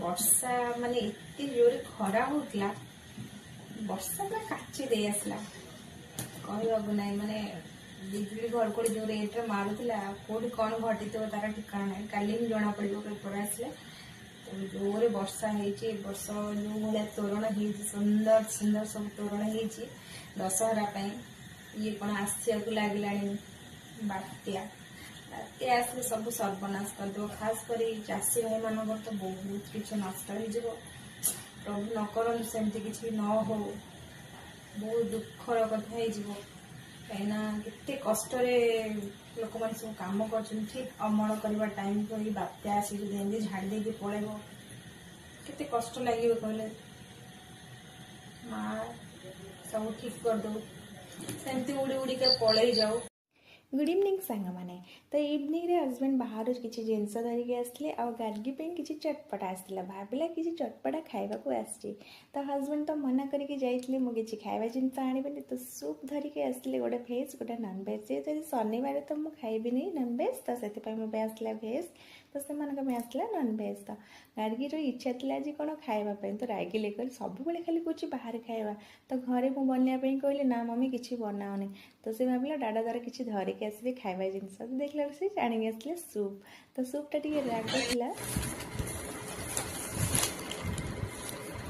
ବର୍ଷା ମାନେ ଏତେ ଜୋରେ ଖରା ହଉଥିଲା, ବର୍ଷା ପୁରା କାଚି ଦେଇ ଆସିଲା କହିବାକୁ ନାହିଁ। ମାନେ ବିଜୁଳି ଘଡ଼ଘଡ଼ି ଯୋଉ ରେଟ୍ରେ ମାରୁଥିଲା, କୋଉଠି କ'ଣ ଘଟିଥିବ ତାର ଠିକଣା ନାହିଁ। କାଲି ହିଁ ଜଣା ପଡ଼ିବ ପେପର ଆସିଲେ। ତ ଜୋରେ ବର୍ଷା ହେଇଛି ଏ ବର୍ଷ। ଯୋଉ ଭଳିଆ ତୋରଣ ହେଇଛି, ସୁନ୍ଦର ସୁନ୍ଦର ସବୁ ତୋରଣ ହେଇଛି ଦଶହରା ପାଇଁ। ଇଏ କ'ଣ ଆସିବାକୁ ଲାଗିଲାଣି ବାତ୍ୟା। ବାତ୍ୟା ଆସିଲେ ସବୁ ସର୍ବନାଶ କରିଦେବ। ଖାସ କରି ଚାଷୀ ଭାଇମାନଙ୍କର ତ ବହୁତ କିଛି ନଷ୍ଟ ହେଇଯିବ। ପ୍ରଭୁ ନ କରନ୍ତୁ ସେମିତି କିଛି ନ ହଉ, ବହୁତ ଦୁଃଖର କଥା ହେଇଯିବ। କାହିଁକିନା କେତେ କଷ୍ଟରେ ଲୋକମାନେ ସବୁ କାମ କରୁଛନ୍ତି, ଠିକ୍ ଅମଳ କରିବା ଟାଇମ୍କୁ ଏଇ ବାତ୍ୟା ଆସିକି ଯେମିତି ଝାଡ଼ି ଦେଇକି ପଳେଇବ, କେତେ କଷ୍ଟ ଲାଗିବ କହିଲେ। ମା ସବୁ ଠିକ୍ କରିଦେବୁ, ସେମିତି ଉଡ଼ି ଉଡ଼ିକା ପଳେଇ ଯାଉ। गुड इवनिंग सांग मैंने तो इवनिंग रे हजबैंड बाहर किसी जिनस धरिकी आसते और गार्गी किसी चटपटा आसाला भाविला कि चटपटा खावा आसी तो हजबैंड तो मना करके जाइए मुझे खावा जिनस आने तो सूप धरिकी आसते गोटे भेज गोटे नॉनवेज जब शनिवार तो मुझे खाइबी नॉनवेज तो से आसला भेज तो से आसला नॉनवेज तो गार्गी इच्छा थी आज कौन खावाई तो रागिले कर सब खाली कौच बाहर खावा तो घरे मुझे बनवाई कहली ना मम्मी किसी बनाओनी तो से भाविला डाडा द्वारा किसी धरिकी आसबे खाଇବା ଜିନିଷ देखला से जाणी आसले सूप तो सूपटा टी राग था